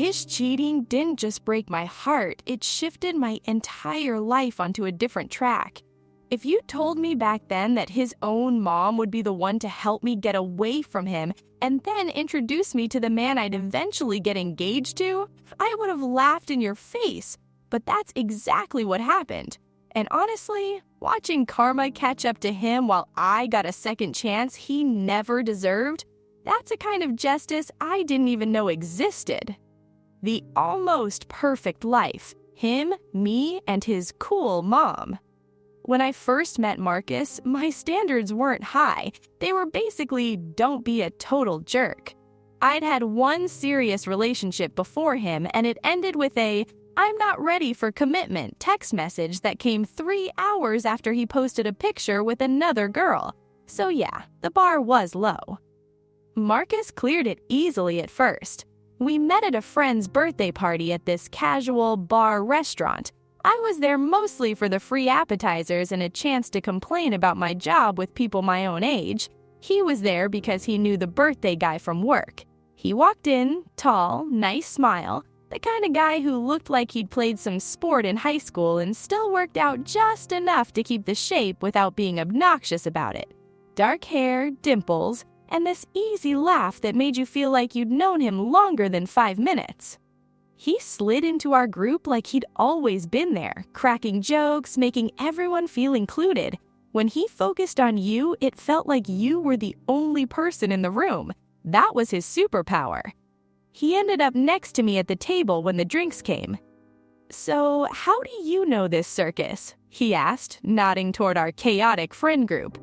His cheating didn't just break my heart, it shifted my entire life onto a different track. If you told me back then that his own mom would be the one to help me get away from him and then introduce me to the man I'd eventually get engaged to, I would have laughed in your face. But that's exactly what happened. And honestly, watching karma catch up to him while I got a second chance he never deserved, that's a kind of justice I didn't even know existed. The almost perfect life. Him, me, and his cool mom. When I first met Marcus, my standards weren't high. They were basically, don't be a total jerk. I'd had one serious relationship before him, and it ended with a, "I'm not ready for commitment" text message that came 3 hours after he posted a picture with another girl. So yeah, the bar was low. Marcus cleared it easily at first. We met at a friend's birthday party at this casual bar restaurant. I was there mostly for the free appetizers and a chance to complain about my job with people my own age. He was there because he knew the birthday guy from work. He walked in, tall, nice smile, the kind of guy who looked like he'd played some sport in high school and still worked out just enough to keep the shape without being obnoxious about it. Dark hair, dimples, and this easy laugh that made you feel like you'd known him longer than 5 minutes. He slid into our group like he'd always been there, cracking jokes, making everyone feel included. When he focused on you, it felt like you were the only person in the room. That was his superpower. He ended up next to me at the table when the drinks came. "So, how do you know this circus?" he asked, nodding toward our chaotic friend group.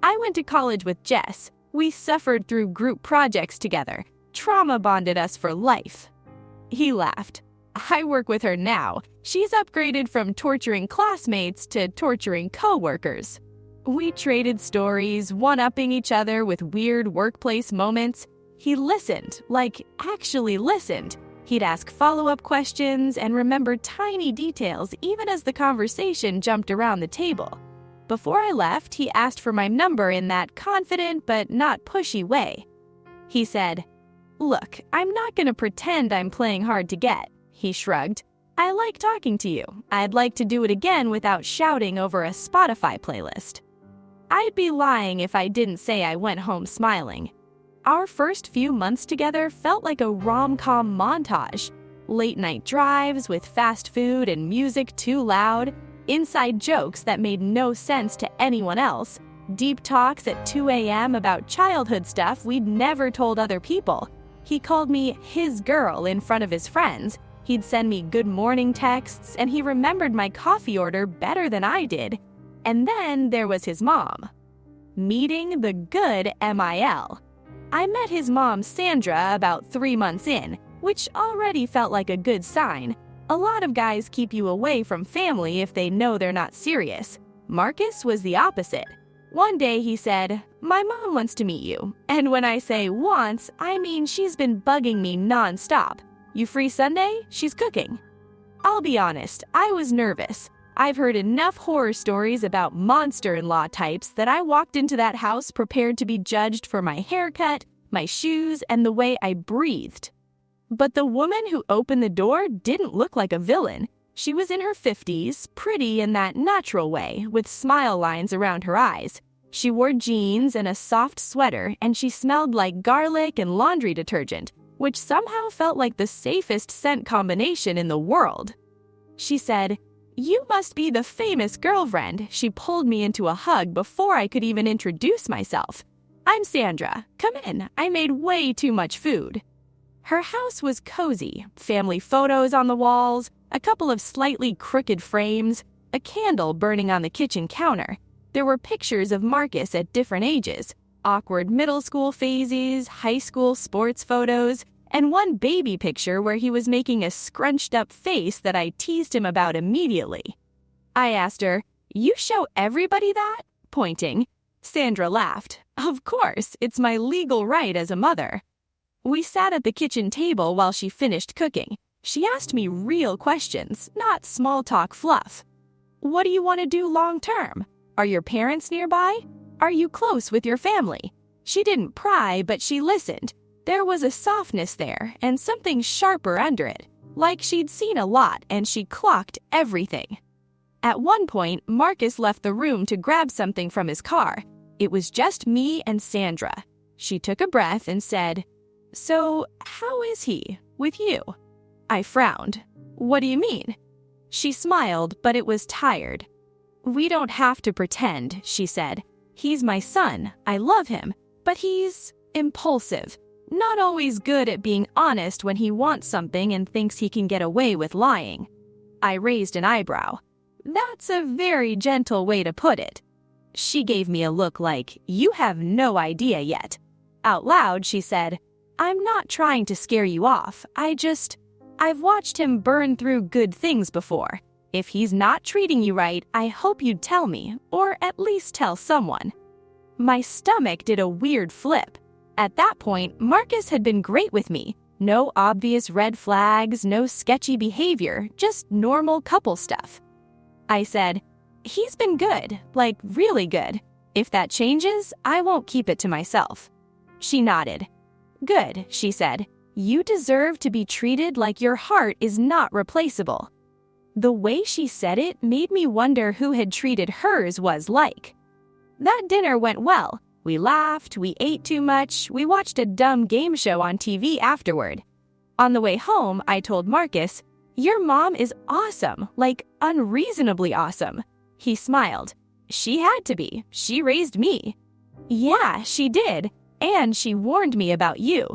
"I went to college with Jess. We suffered through group projects together. Trauma bonded us for life." He laughed. "I work with her now. She's upgraded from torturing classmates to torturing coworkers." We traded stories, one-upping each other with weird workplace moments. He listened, like actually listened. He'd ask follow-up questions and remember tiny details even as the conversation jumped around the table. Before I left, he asked for my number in that confident but not pushy way. He said, "Look, I'm not going to pretend I'm playing hard to get." He shrugged. "I like talking to you. I'd like to do it again without shouting over a Spotify playlist." I'd be lying if I didn't say I went home smiling. Our first few months together felt like a rom-com montage. Late-night drives with fast food and music too loud, inside jokes that made no sense to anyone else, deep talks at 2 a.m. about childhood stuff we'd never told other people. He called me his girl in front of his friends. He'd send me good morning texts, and he remembered my coffee order better than I did. And then there was his mom. Meeting the good MIL. I met his mom, Sandra, about 3 months in, which already felt like a good sign. A lot of guys keep you away from family if they know they're not serious. Marcus was the opposite. One day he said, "My mom wants to meet you." And when I say wants, I mean she's been bugging me non-stop. "You free Sunday? She's cooking." I'll be honest, I was nervous. I've heard enough horror stories about monster-in-law types that I walked into that house prepared to be judged for my haircut, my shoes, and the way I breathed. But the woman who opened the door didn't look like a villain. She was in her 50s, pretty in that natural way, with smile lines around her eyes. She wore jeans and a soft sweater, and she smelled like garlic and laundry detergent, which somehow felt like the safest scent combination in the world. She said, "You must be the famous girlfriend." She pulled me into a hug before I could even introduce myself. "I'm Sandra. Come in. I made way too much food." Her house was cozy, family photos on the walls, a couple of slightly crooked frames, a candle burning on the kitchen counter. There were pictures of Marcus at different ages, awkward middle school phases, high school sports photos, and one baby picture where he was making a scrunched-up face that I teased him about immediately. I asked her, "You show everybody that?" pointing. Sandra laughed. "Of course, it's my legal right as a mother." We sat at the kitchen table while she finished cooking. She asked me real questions, not small talk fluff. "What do you want to do long term? Are your parents nearby? Are you close with your family?" She didn't pry, but she listened. There was a softness there and something sharper under it, like she'd seen a lot and she clocked everything. At one point, Marcus left the room to grab something from his car. It was just me and Sandra. She took a breath and said, "So, how is he with you?" I frowned. "What do you mean?" She smiled, but it was tired. "We don't have to pretend," she said. "He's my son. I love him. But he's impulsive. Not always good at being honest when he wants something and thinks he can get away with lying." I raised an eyebrow. "That's a very gentle way to put it." She gave me a look like, "You have no idea yet." Out loud, she said, "I'm not trying to scare you off. I've watched him burn through good things before. If he's not treating you right, I hope you'd tell me, or at least tell someone." My stomach did a weird flip. At that point, Marcus had been great with me. No obvious red flags, no sketchy behavior, just normal couple stuff. I said, "He's been good, like really good. If that changes, I won't keep it to myself." She nodded. "Good," she said. "You deserve to be treated like your heart is not replaceable." The way she said it made me wonder who had treated hers was like. That dinner went well. We laughed, we ate too much, we watched a dumb game show on TV afterward. On the way home, I told Marcus, "Your mom is awesome, like unreasonably awesome." He smiled. "She had to be. She raised me." "Yeah, she did. And she warned me about you."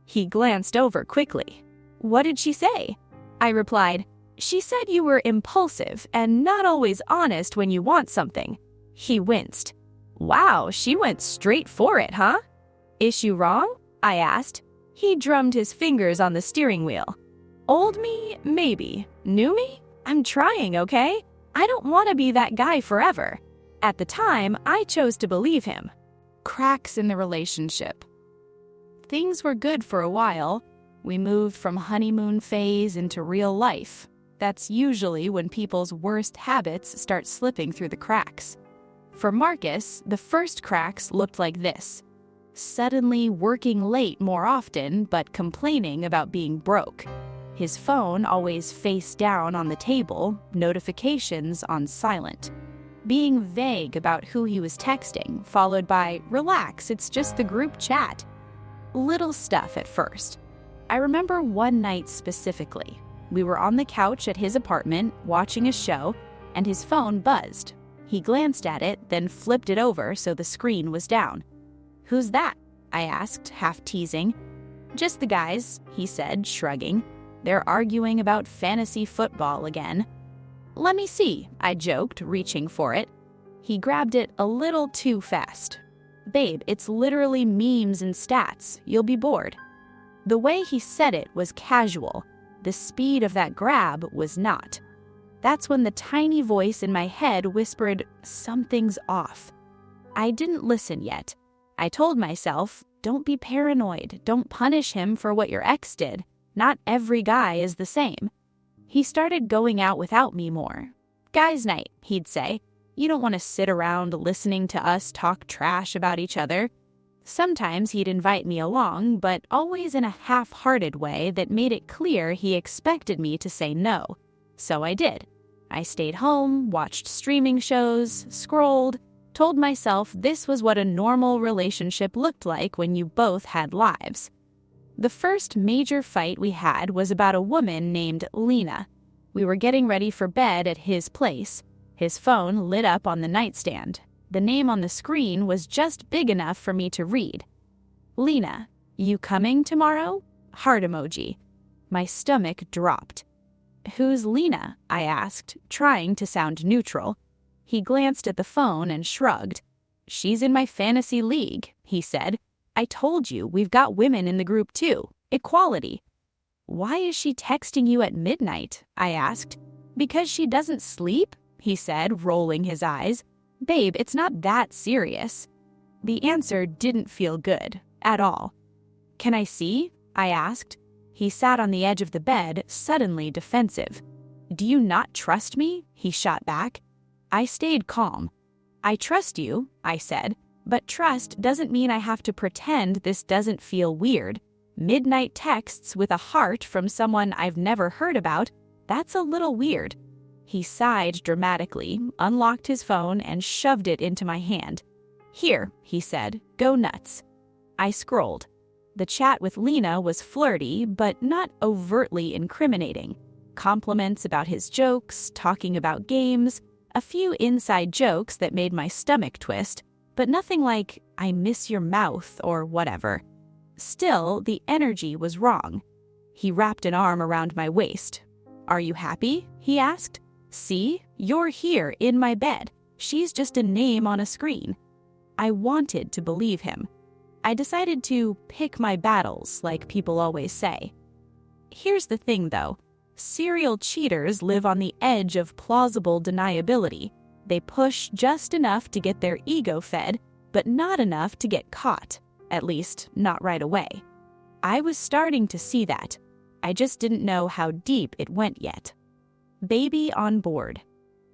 He glanced over quickly. "What did she say?" I replied, "She said you were impulsive and not always honest when you want something." He winced. "Wow, she went straight for it, huh?" "Is she wrong?" I asked. He drummed his fingers on the steering wheel. "Old me, maybe. New me? I'm trying, okay? I don't want to be that guy forever." At the time, I chose to believe him. Cracks in the relationship. Things were good for a while. We moved from honeymoon phase into real life. That's usually when people's worst habits start slipping through the cracks. For Marcus, the first cracks looked like this. Suddenly working late more often, but complaining about being broke. His phone always face down on the table, notifications on silent. Being vague about who he was texting, followed by, "Relax, it's just the group chat." Little stuff at first. I remember one night specifically. We were on the couch at his apartment, watching a show, and his phone buzzed. He glanced at it, then flipped it over so the screen was down. "Who's that?" I asked, half teasing. "Just the guys," he said, shrugging. "They're arguing about fantasy football again." "Let me see," I joked, reaching for it. He grabbed it a little too fast. "Babe, it's literally memes and stats. You'll be bored." The way he said it was casual. The speed of that grab was not. That's when the tiny voice in my head whispered, "Something's off." I didn't listen yet. I told myself, "Don't be paranoid. Don't punish him for what your ex did. Not every guy is the same." He started going out without me more. "Guys' night," he'd say. "You don't want to sit around listening to us talk trash about each other." Sometimes he'd invite me along, but always in a half-hearted way that made it clear he expected me to say no. So I did. I stayed home, watched streaming shows, scrolled, told myself this was what a normal relationship looked like when you both had lives. The first major fight we had was about a woman named Lena. We were getting ready for bed at his place. His phone lit up on the nightstand. The name on the screen was just big enough for me to read. "Lena, you coming tomorrow?" Heart emoji. My stomach dropped. "Who's Lena?" I asked, trying to sound neutral. He glanced at the phone and shrugged. "She's in my fantasy league," he said. "I told you, we've got women in the group too. Equality." "Why is she texting you at midnight?" I asked. "Because she doesn't sleep?" he said, rolling his eyes. "Babe, it's not that serious." The answer didn't feel good, at all. "Can I see?" I asked. He sat on the edge of the bed, suddenly defensive. "Do you not trust me?" he shot back. I stayed calm. "I trust you," I said, "but trust doesn't mean I have to pretend this doesn't feel weird. Midnight texts with a heart from someone I've never heard about? That's a little weird. He sighed dramatically, unlocked his phone, and shoved it into my hand. Here, he said, go nuts. I scrolled. The chat with Lena was flirty, but not overtly incriminating. Compliments about his jokes, talking about games, a few inside jokes that made my stomach twist, but nothing like, I miss your mouth or whatever. Still, the energy was wrong. He wrapped an arm around my waist. Are you happy? He asked. See, you're here in my bed. She's just a name on a screen. I wanted to believe him. I decided to pick my battles, like people always say. Here's the thing, though. Serial cheaters live on the edge of plausible deniability. They push just enough to get their ego fed, but not enough to get caught. At least, not right away. I was starting to see that. I just didn't know how deep it went yet. Baby on board.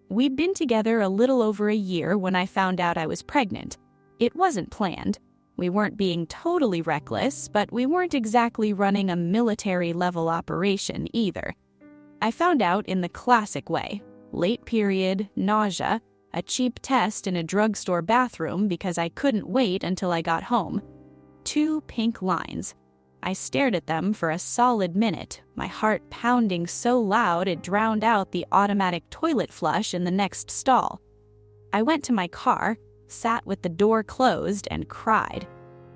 We'd been together a little over a year when I found out I was pregnant. It wasn't planned. We weren't being totally reckless, but we weren't exactly running a military-level operation either. I found out in the classic way. Late period, nausea, a cheap test in a drugstore bathroom because I couldn't wait until I got home. 2 pink lines. I stared at them for a solid minute, my heart pounding so loud it drowned out the automatic toilet flush in the next stall. I went to my car, sat with the door closed, and cried.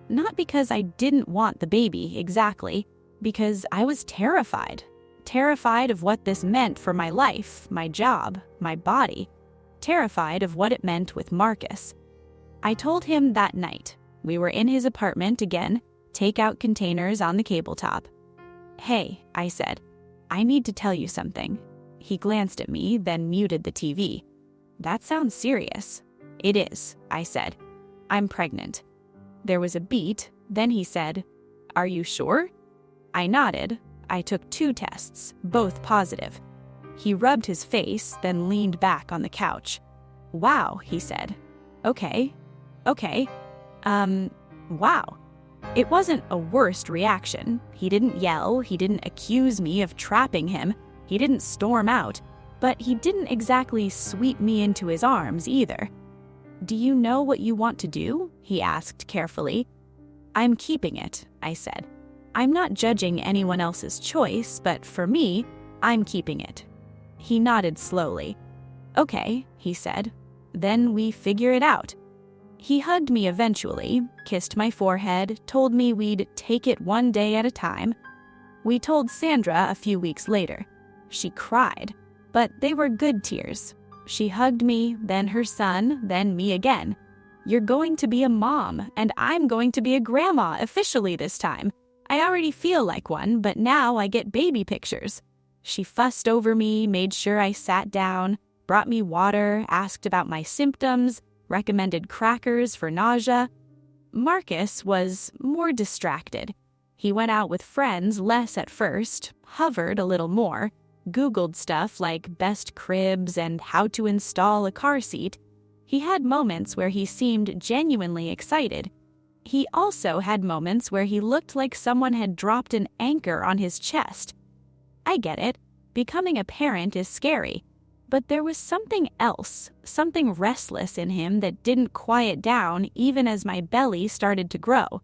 Not because I didn't want the baby, exactly, because I was terrified. Terrified of what this meant for my life, my job, my body. Terrified of what it meant with Marcus. I told him that night. We were in his apartment again, takeout containers on the cable top. Hey, I said, I need to tell you something. He glanced at me, then muted the TV. That sounds serious. It is, I said. I'm pregnant. There was a beat, then he said, Are you sure? I nodded. I took 2 tests, both positive. He rubbed his face, then leaned back on the couch. Wow, he said. Okay. Wow. It wasn't a worst reaction. He didn't yell, he didn't accuse me of trapping him, he didn't storm out, but he didn't exactly sweep me into his arms either. Do you know what you want to do? He asked carefully. I'm keeping it, I said. I'm not judging anyone else's choice, but for me, I'm keeping it. He nodded slowly. Okay, he said. Then we figure it out. He hugged me eventually, kissed my forehead, told me we'd take it one day at a time. We told Sandra a few weeks later. She cried, but they were good tears. She hugged me, then her son, then me again. You're going to be a mom, and I'm going to be a grandma officially this time. I already feel like one, but now I get baby pictures. She fussed over me, made sure I sat down, brought me water, asked about my symptoms, recommended crackers for nausea. Marcus was more distracted. He went out with friends less at first, hovered a little more, Googled stuff like best cribs and how to install a car seat. He had moments where he seemed genuinely excited. He also had moments where he looked like someone had dropped an anchor on his chest. I get it. Becoming a parent is scary. But there was something else, something restless in him that didn't quiet down even as my belly started to grow.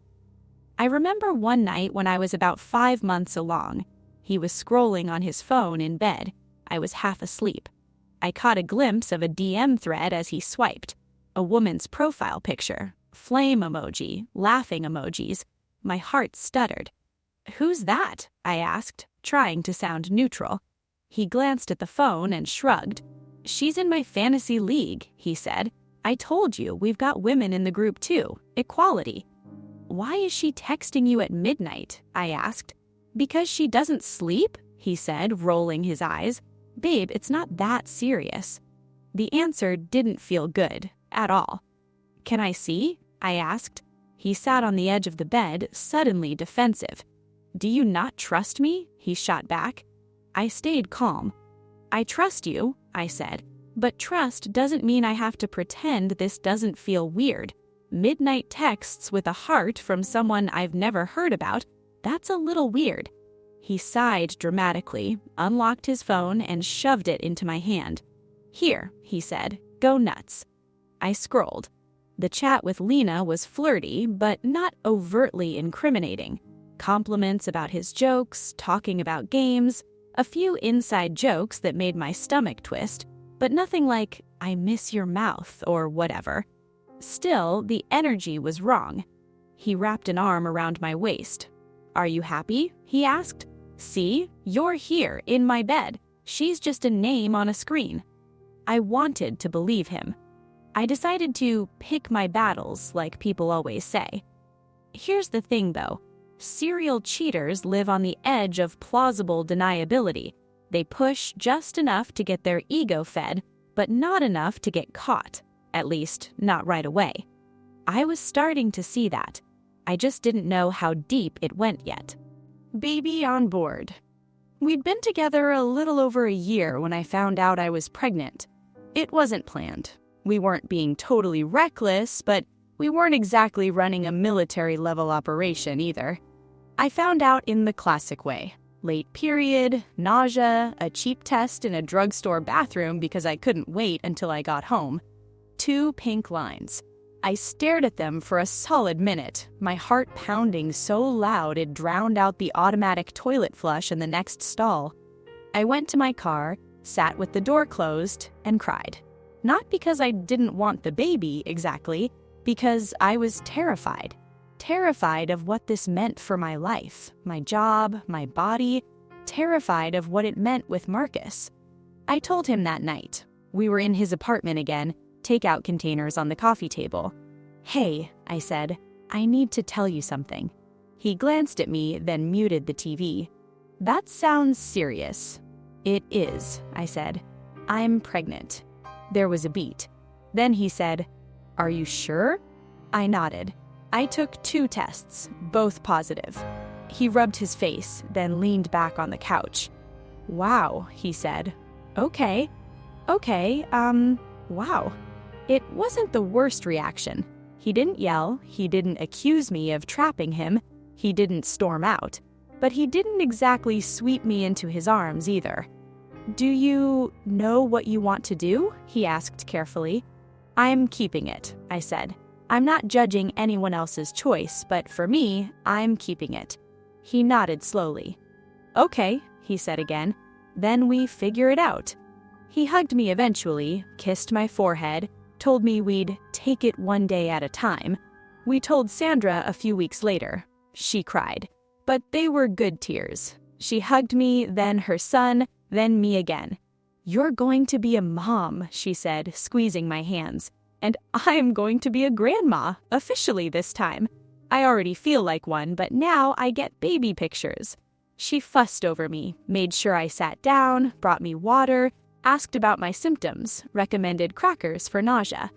I remember one night when I was about 5 months along. He was scrolling on his phone in bed. I was half asleep. I caught a glimpse of a DM thread as he swiped. A woman's profile picture, flame emoji, laughing emojis. My heart stuttered. Who's that? I asked, trying to sound neutral. He glanced at the phone and shrugged. She's in my fantasy league, he said. I told you, we've got women in the group too. Equality. Why is she texting you at midnight? I asked. Because she doesn't sleep? He said, rolling his eyes. Babe, it's not that serious. The answer didn't feel good, at all. Can I see? I asked. He sat on the edge of the bed, suddenly defensive. Do you not trust me? He shot back. I stayed calm. I trust you, I said, but trust doesn't mean I have to pretend this doesn't feel weird. Midnight texts with a heart from someone I've never heard about, That's a little weird." He sighed dramatically, unlocked his phone, and shoved it into my hand. "Here," he said, "go nuts." I scrolled. The chat with Lena was flirty, but not overtly incriminating. Compliments about his jokes, talking about games, a few inside jokes that made my stomach twist, but nothing like, "I miss your mouth," or whatever. Still, the energy was wrong. He wrapped an arm around my waist. "Are you happy?" he asked. "See, you're here, in my bed. She's just a name on a screen." I wanted to believe him. I decided to pick my battles, like people always say. Here's the thing, though. Serial cheaters live on the edge of plausible deniability. They push just enough to get their ego fed, but not enough to get caught. At least, not right away. I was starting to see that. I just didn't know how deep it went yet. Baby on board. We'd been together a little over a year when I found out I was pregnant. It wasn't planned. We weren't being totally reckless, but we weren't exactly running a military-level operation either. I found out in the classic way. Late period, nausea, a cheap test in a drugstore bathroom because I couldn't wait until I got home. 2 pink lines. I stared at them for a solid minute, my heart pounding so loud it drowned out the automatic toilet flush in the next stall. I went to my car, sat with the door closed, and cried. Not because I didn't want the baby, exactly, because I was terrified. Terrified of what this meant for my life, my job, my body, terrified of what it meant with Marcus. I told him that night. We were in his apartment again, takeout containers on the coffee table. "Hey," I said, "I need to tell you something." He glanced at me, then muted the TV. "That sounds serious." "It is," I said. "I'm pregnant." There was a beat. Then he said, "Are you sure?" I nodded. I took 2 tests, both positive. He rubbed his face, then leaned back on the couch. "Wow," he said. Okay, wow." It wasn't the worst reaction. He didn't yell, he didn't accuse me of trapping him, he didn't storm out, but he didn't exactly sweep me into his arms either. "Do you know what you want to do?" he asked carefully. "I'm keeping it," I said. "I'm not judging anyone else's choice, but for me, I'm keeping it." He nodded slowly. "Okay," he said again. "Then we figure it out." He hugged me eventually, kissed my forehead, told me we'd take it one day at a time. We told Sandra a few weeks later. She cried. But they were good tears. She hugged me, then her son, then me again. "You're going to be a mom," she said, squeezing my hands. "And I'm going to be a grandma, officially this time. I already feel like one, but now I get baby pictures." She fussed over me, made sure I sat down, brought me water, asked about my symptoms, recommended crackers for nausea.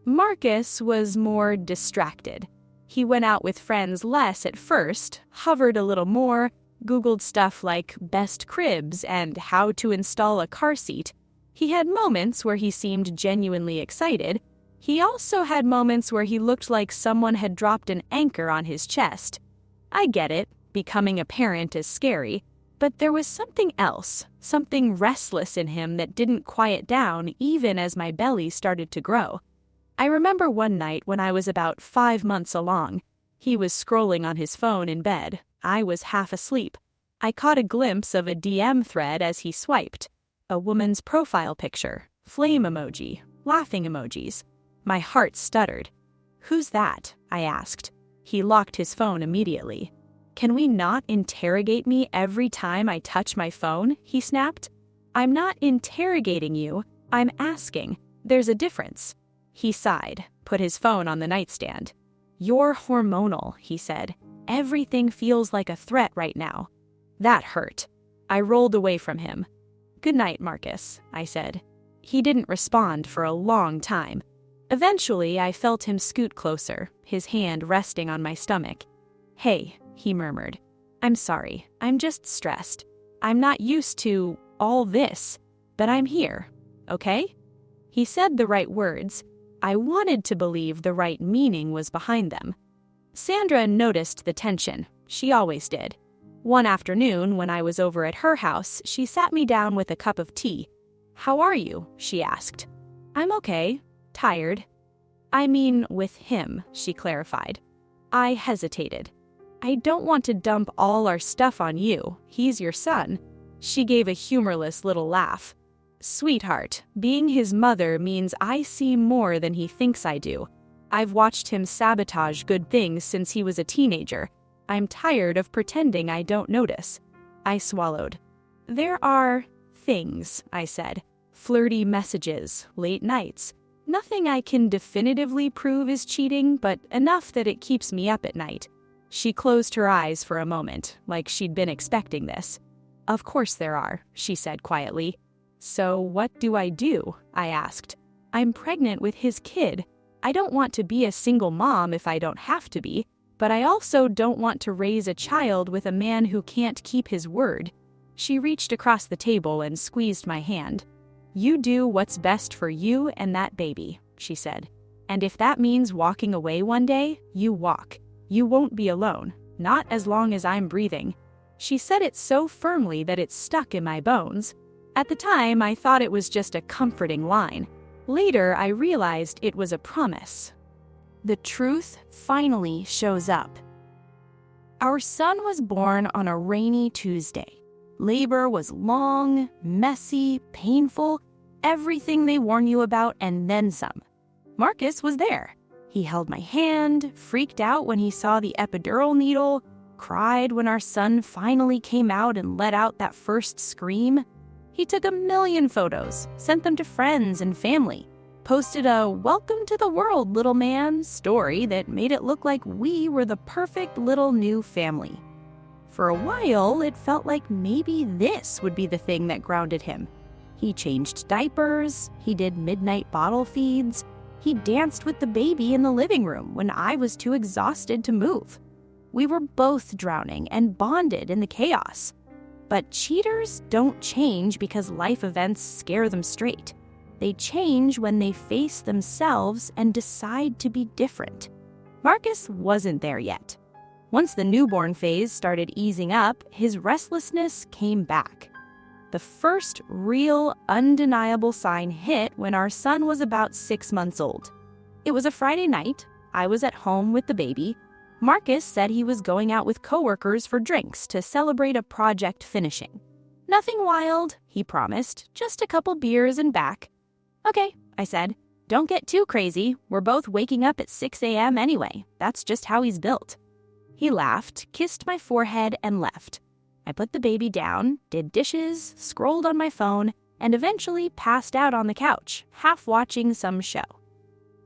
Marcus was more distracted. He went out with friends less at first, hovered a little more, Googled stuff like best cribs and how to install a car seat. He had moments where he seemed genuinely excited. He also had moments where he looked like someone had dropped an anchor on his chest. I get it, becoming a parent is scary, but there was something else, something restless in him that didn't quiet down even as my belly started to grow. I remember one night when I was about 5 months along. He was scrolling on his phone in bed. I was half asleep. I caught a glimpse of a DM thread as he swiped. A woman's profile picture, flame emoji, laughing emojis. My heart stuttered. "Who's that?" I asked. He locked his phone immediately. "Can we not interrogate me every time I touch my phone?" he snapped. "I'm not interrogating you. I'm asking. There's a difference." He sighed, put his phone on the nightstand. "You're hormonal," he said. "Everything feels like a threat right now." That hurt. I rolled away from him. "Good night, Marcus," I said. He didn't respond for a long time. Eventually, I felt him scoot closer, his hand resting on my stomach. "Hey," he murmured. "I'm sorry. I'm just stressed. I'm not used to all this, but I'm here, okay?" He said the right words. I wanted to believe the right meaning was behind them. Sandra noticed the tension. She always did. One afternoon, when I was over at her house, she sat me down with a cup of tea. "How are you?" she asked. "I'm okay. Tired." "I mean, with him," she clarified. I hesitated. "I don't want to dump all our stuff on you. He's your son." She gave a humorless little laugh. "Sweetheart, being his mother means I see more than he thinks I do. I've watched him sabotage good things since he was a teenager. I'm tired of pretending I don't notice." I swallowed. "There are things," I said. "Flirty messages, late nights. Nothing I can definitively prove is cheating, but enough that it keeps me up at night." She closed her eyes for a moment, like she'd been expecting this. "Of course there are," she said quietly. "So what do?" I asked. "I'm pregnant with his kid. I don't want to be a single mom if I don't have to be, but I also don't want to raise a child with a man who can't keep his word." She reached across the table and squeezed my hand. "You do what's best for you and that baby," she said. "And if that means walking away one day, you walk. You won't be alone, not as long as I'm breathing." She said it so firmly that it stuck in my bones. At the time, I thought it was just a comforting line. Later, I realized it was a promise. The truth finally shows up. Our son was born on a rainy Tuesday. Labor was long, messy, painful, everything they warn you about and then some. Marcus was there. He held my hand, freaked out when he saw the epidural needle, cried when our son finally came out and let out that first scream. He took a million photos, sent them to friends and family, posted a "welcome to the world, little man" story that made it look like we were the perfect little new family. For a while, it felt like maybe this would be the thing that grounded him. He changed diapers, he did midnight bottle feeds, he danced with the baby in the living room when I was too exhausted to move. We were both drowning and bonded in the chaos. But cheaters don't change because life events scare them straight. They change when they face themselves and decide to be different. Marcus wasn't there yet. Once the newborn phase started easing up, his restlessness came back. The first real, undeniable sign hit when our son was about 6 months old. It was a Friday night. I was at home with the baby. Marcus said he was going out with coworkers for drinks to celebrate a project finishing. "Nothing wild," he promised, "just a couple beers and back." "Okay," I said. "Don't get too crazy. We're both waking up at 6 a.m. anyway. That's just how he's built." He laughed, kissed my forehead, and left. I put the baby down, did dishes, scrolled on my phone, and eventually passed out on the couch, half watching some show.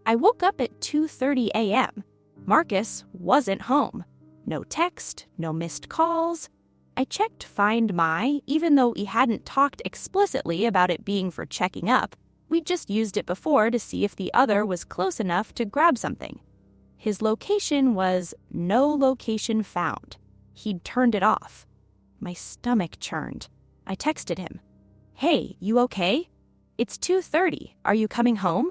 I woke up at 2:30 a.m. Marcus wasn't home. No text, no missed calls. I checked Find My, even though he hadn't talked explicitly about it being for checking up. We'd just used it before to see if the other was close enough to grab something. His location was no location found. He'd turned it off. My stomach churned. I texted him. "Hey, you okay? It's 2:30. Are you coming home?"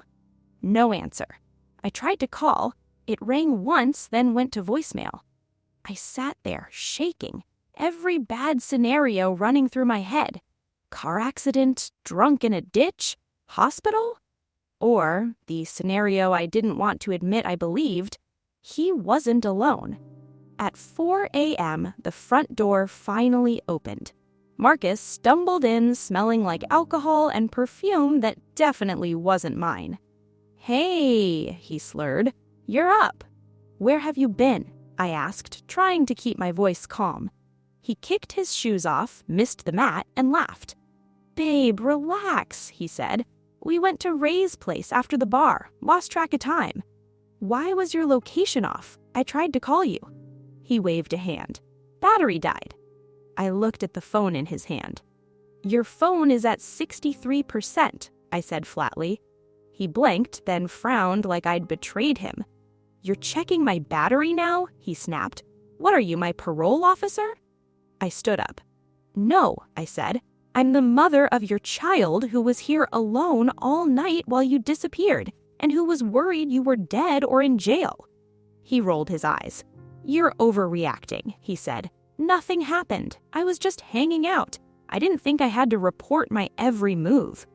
No answer. I tried to call. It rang once, then went to voicemail. I sat there, shaking, every bad scenario running through my head. Car accident, drunk in a ditch, hospital? Or, the scenario I didn't want to admit I believed, he wasn't alone. At 4 a.m., the front door finally opened. Marcus stumbled in smelling like alcohol and perfume that definitely wasn't mine. "Hey," he slurred, "you're up." "Where have you been?" I asked, trying to keep my voice calm. He kicked his shoes off, missed the mat, and laughed. "Babe, relax," he said. "We went to Ray's place after the bar, lost track of time." "Why was your location off? I tried to call you." He waved a hand. "Battery died." I looked at the phone in his hand. "Your phone is at 63%, I said flatly. He blinked, then frowned like I'd betrayed him. "You're checking my battery now?" he snapped. "What are you, my parole officer?" I stood up. "No," I said. "I'm the mother of your child who was here alone all night while you disappeared, and who was worried you were dead or in jail." He rolled his eyes. "You're overreacting," he said. "Nothing happened. I was just hanging out. I didn't think I had to report my every move."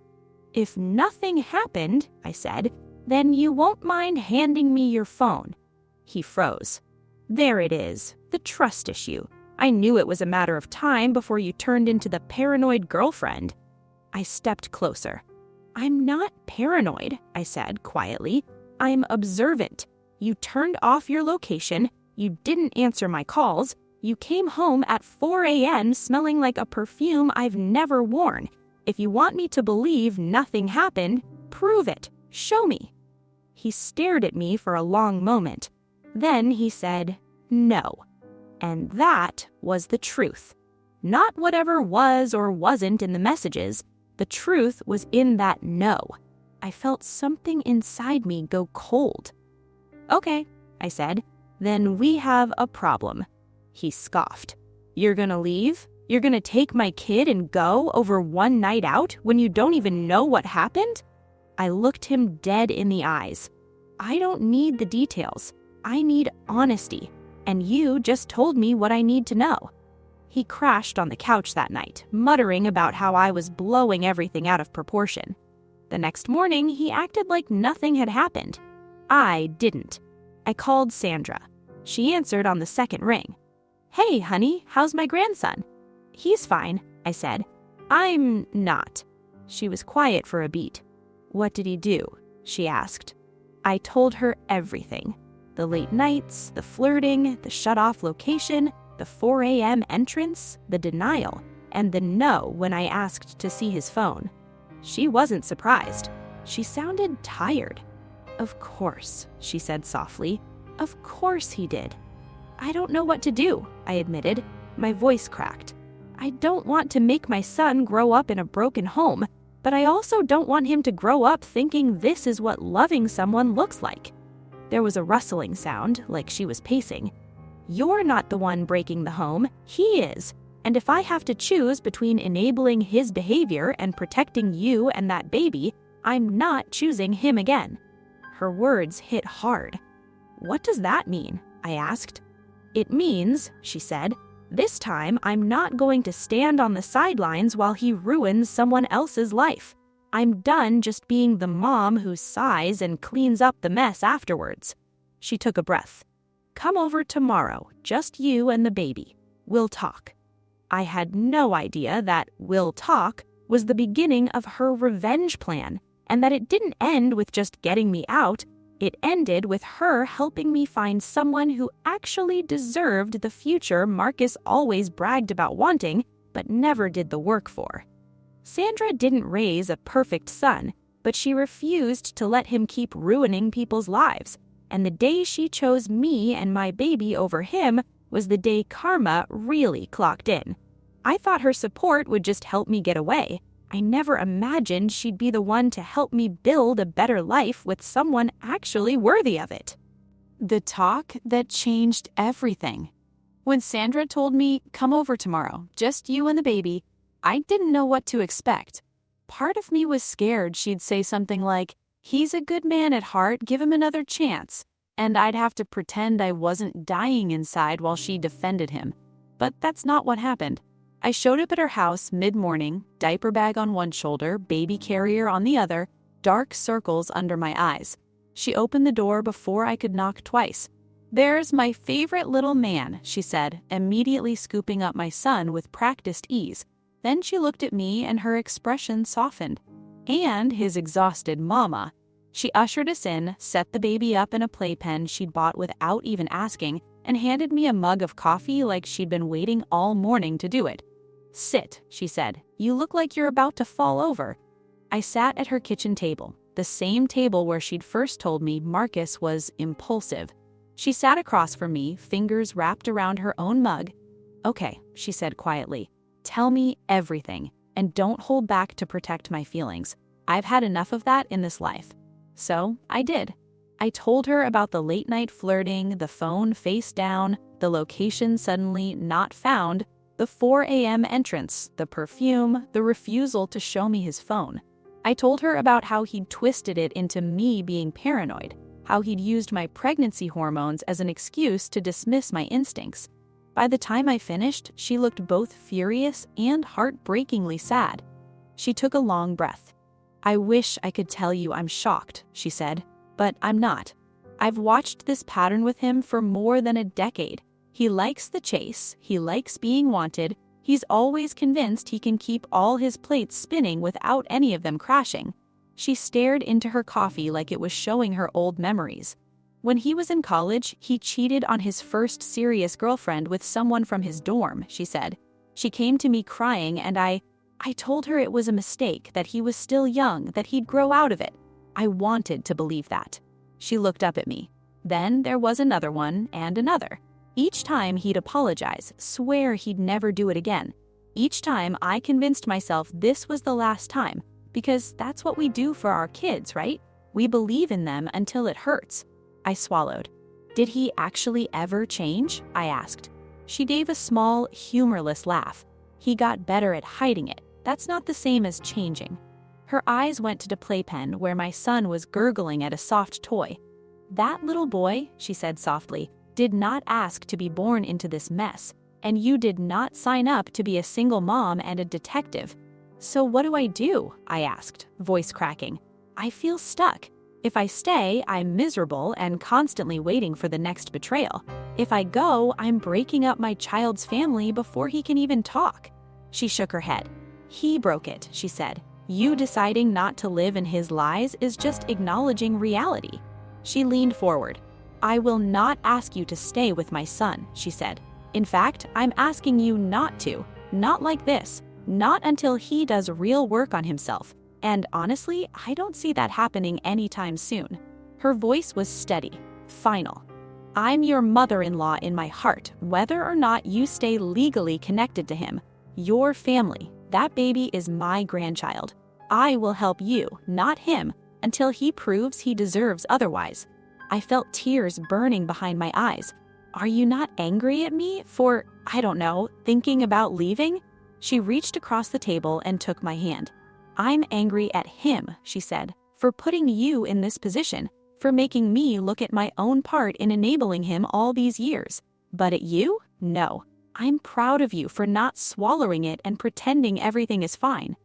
"If nothing happened," I said, "then you won't mind handing me your phone." He froze. "There it is, the trust issue. I knew it was a matter of time before you turned into the paranoid girlfriend." I stepped closer. "I'm not paranoid," I said quietly. "I'm observant. You turned off your location. You didn't answer my calls. You came home at 4 a.m. smelling like a perfume I've never worn. If you want me to believe nothing happened, prove it. Show me." He stared at me for a long moment. Then he said, "No." And that was the truth. Not whatever was or wasn't in the messages. The truth was in that no. I felt something inside me go cold. "Okay," I said, "then we have a problem." He scoffed. "You're gonna leave? You're gonna take my kid and go over one night out when you don't even know what happened?" I looked him dead in the eyes. "I don't need the details. I need honesty. And you just told me what I need to know." He crashed on the couch that night, muttering about how I was blowing everything out of proportion. The next morning, he acted like nothing had happened. I didn't. I called Sandra. She answered on the second ring. "Hey, honey, how's my grandson?" "He's fine," I said. "I'm not." She was quiet for a beat. "What did he do?" she asked. I told her everything. The late nights, the flirting, the shut-off location, the 4 a.m. entrance, the denial, and the no when I asked to see his phone. She wasn't surprised. She sounded tired. "Of course," she said softly. "Of course he did." "I don't know what to do," I admitted. My voice cracked. "I don't want to make my son grow up in a broken home, but I also don't want him to grow up thinking this is what loving someone looks like." There was a rustling sound, like she was pacing. "You're not the one breaking the home, he is. And if I have to choose between enabling his behavior and protecting you and that baby, I'm not choosing him again." Her words hit hard. "What does that mean?" I asked. "It means," she said, "this time I'm not going to stand on the sidelines while he ruins someone else's life. I'm done just being the mom who sighs and cleans up the mess afterwards." She took a breath. "Come over tomorrow, just you and the baby. We'll talk." I had no idea that "we'll talk" was the beginning of her revenge plan, and that it didn't end with just getting me out. It ended with her helping me find someone who actually deserved the future Marcus always bragged about wanting, but never did the work for. Sandra didn't raise a perfect son, but she refused to let him keep ruining people's lives. And the day she chose me and my baby over him was the day karma really clocked in. I thought her support would just help me get away. I never imagined she'd be the one to help me build a better life with someone actually worthy of it. The talk that changed everything. When Sandra told me, "Come over tomorrow, just you and the baby," I didn't know what to expect. Part of me was scared she'd say something like, "He's a good man at heart, give him another chance," and I'd have to pretend I wasn't dying inside while she defended him. But that's not what happened. I showed up at her house mid-morning, diaper bag on one shoulder, baby carrier on the other, dark circles under my eyes. She opened the door before I could knock twice. "There's my favorite little man," she said, immediately scooping up my son with practiced ease. Then she looked at me and her expression softened. "And his exhausted mama." She ushered us in, set the baby up in a playpen she'd bought without even asking, and handed me a mug of coffee like she'd been waiting all morning to do it. "Sit," she said. "You look like you're about to fall over." I sat at her kitchen table, the same table where she'd first told me Marcus was impulsive. She sat across from me, fingers wrapped around her own mug. "Okay," she said quietly. "Tell me everything, and don't hold back to protect my feelings. I've had enough of that in this life." So I did. I told her about the late-night flirting, the phone face down, the location suddenly not found, the 4 a.m. entrance, the perfume, the refusal to show me his phone. I told her about how he'd twisted it into me being paranoid. how he'd used my pregnancy hormones as an excuse to dismiss my instincts. By the time I finished, she looked both furious and heartbreakingly sad. She took a long breath. "I wish I could tell you I'm shocked," she said, "but I'm not. I've watched this pattern with him for more than a decade. He likes the chase, he likes being wanted, he's always convinced he can keep all his plates spinning without any of them crashing." She stared into her coffee like it was showing her old memories. "When he was in college, he cheated on his first serious girlfriend with someone from his dorm," she said. "She came to me crying and I told her it was a mistake, that he was still young, that he'd grow out of it. I wanted to believe that." She looked up at me. "Then there was another one and another. Each time he'd apologize, swear he'd never do it again. Each time I convinced myself this was the last time, because that's what we do for our kids, right? We believe in them until it hurts." I swallowed. "Did he actually ever change?" I asked. She gave a small, humorless laugh. "He got better at hiding it. That's not the same as changing." Her eyes went to the playpen where my son was gurgling at a soft toy. "That little boy," she said softly, "did not ask to be born into this mess, and you did not sign up to be a single mom and a detective." "So what do I do?" I asked, voice cracking. "I feel stuck. If I stay, I'm miserable and constantly waiting for the next betrayal. If I go, I'm breaking up my child's family before he can even talk." She shook her head. "He broke it," she said. "You deciding not to live in his lies is just acknowledging reality." She leaned forward. "I will not ask you to stay with my son," she said. "In fact, I'm asking you not to. Not like this. Not until he does real work on himself. And honestly, I don't see that happening anytime soon." Her voice was steady, final. "I'm your mother-in-law in my heart, whether or not you stay legally connected to him. Your family. That baby is my grandchild. I will help you, not him, until he proves he deserves otherwise." I felt tears burning behind my eyes. "Are you not angry at me for, I don't know, thinking about leaving?" She reached across the table and took my hand. "I'm angry at him," she said, "for putting you in this position, for making me look at my own part in enabling him all these years. But at you? No. I'm proud of you for not swallowing it and pretending everything is fine."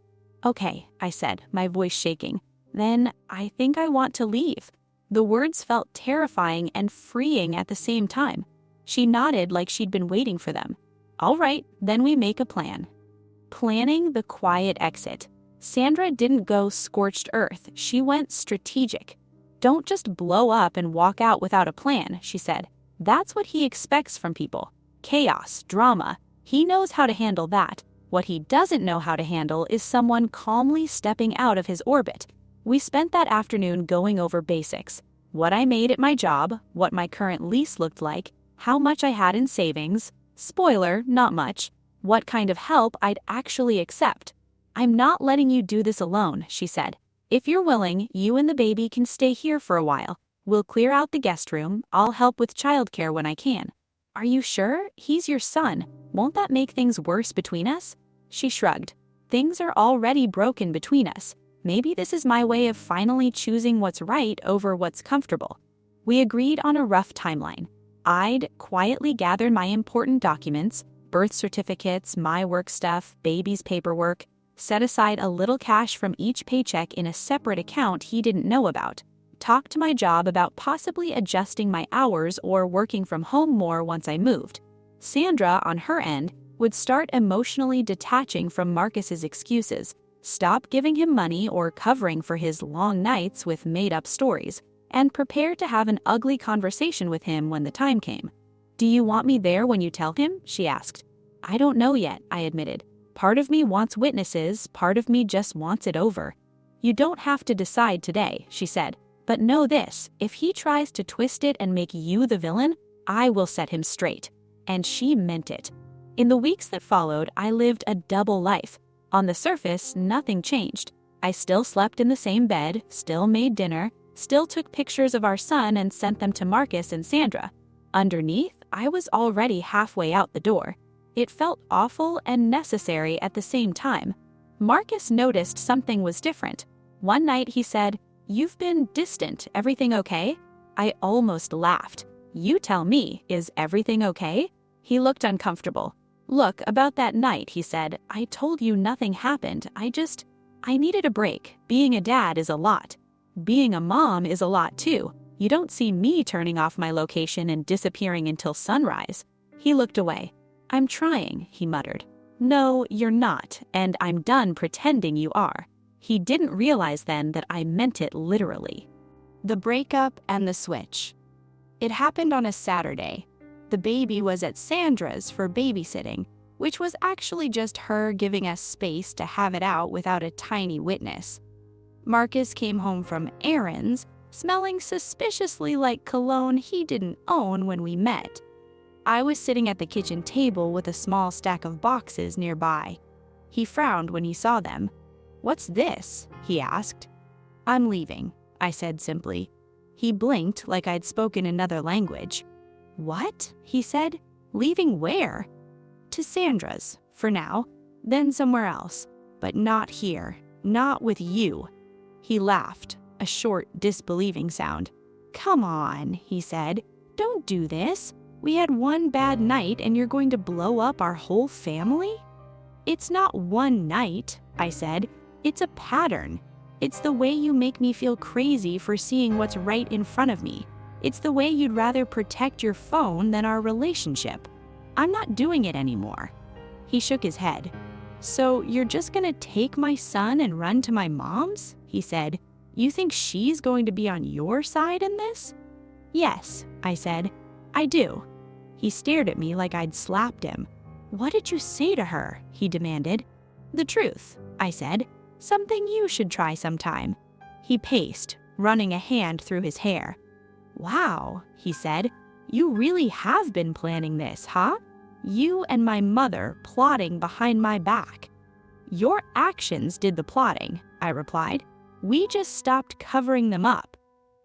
"Okay," I said, my voice shaking. "Then I think I want to leave." The words felt terrifying and freeing at the same time. She nodded like she'd been waiting for them. "All right, then we make a plan." Planning the quiet exit. Sandra didn't go scorched earth, she went strategic. "Don't just blow up and walk out without a plan," she said. "That's what he expects from people. Chaos, drama. He knows how to handle that. What he doesn't know how to handle is someone calmly stepping out of his orbit." We spent that afternoon going over basics. What I made at my job, what my current lease looked like, how much I had in savings. Spoiler, not much. What kind of help I'd actually accept. "I'm not letting you do this alone," she said. "If you're willing, you and the baby can stay here for a while. We'll clear out the guest room. I'll help with childcare when I can." "Are you sure? He's your son. Won't that make things worse between us?" She shrugged. "Things are already broken between us. Maybe this is my way of finally choosing what's right over what's comfortable." We agreed on a rough timeline. I'd quietly gather my important documents, birth certificates, my work stuff, baby's paperwork, set aside a little cash from each paycheck in a separate account he didn't know about, talk to my job about possibly adjusting my hours or working from home more once I moved. Sandra, on her end, would start emotionally detaching from Marcus's excuses, stop giving him money or covering for his long nights with made-up stories, and prepare to have an ugly conversation with him when the time came. "Do you want me there when you tell him?" she asked. "I don't know yet," I admitted. "Part of me wants witnesses, part of me just wants it over." "You don't have to decide today," she said. "But know this, if he tries to twist it and make you the villain, I will set him straight." And she meant it. In the weeks that followed, I lived a double life. On the surface, nothing changed. I still slept in the same bed, still made dinner, still took pictures of our son and sent them to Marcus and Sandra. Underneath, I was already halfway out the door. It felt awful and necessary at the same time. Marcus noticed something was different. One night he said, "You've been distant, everything okay?" I almost laughed. You tell me, is everything okay? He looked uncomfortable. Look, about that night, he said, I told you nothing happened. I needed a break. Being a dad is a lot. Being a mom is a lot too. You don't see me turning off my location and disappearing until sunrise. He looked away. I'm trying, he muttered. No, you're not, and I'm done pretending you are. He didn't realize then that I meant it literally. The breakup and the switch. It happened on a Saturday. The baby was at Sandra's for babysitting, which was actually just her giving us space to have it out without a tiny witness. Marcus came home from errands, smelling suspiciously like cologne he didn't own when we met. I was sitting at the kitchen table with a small stack of boxes nearby. He frowned when he saw them. "What's this?" he asked. "I'm leaving," I said simply. He blinked like I'd spoken another language. "What?" he said. "Leaving where?" "To Sandra's, for now, then somewhere else. But not here, not with you." He laughed, a short, disbelieving sound. "Come on," he said. "Don't do this. We had one bad night and you're going to blow up our whole family?" "It's not one night," I said. "It's a pattern. It's the way you make me feel crazy for seeing what's right in front of me. It's the way you'd rather protect your phone than our relationship. I'm not doing it anymore." He shook his head. "So you're just gonna take my son and run to my mom's?" he said. "You think she's going to be on your side in this?" "Yes," I said. "I do." He stared at me like I'd slapped him. "What did you say to her?" he demanded. "The truth," I said. "Something you should try sometime." He paced, running a hand through his hair. "Wow," he said. "You really have been planning this, huh? You and my mother plotting behind my back." "Your actions did the plotting," I replied. "We just stopped covering them up."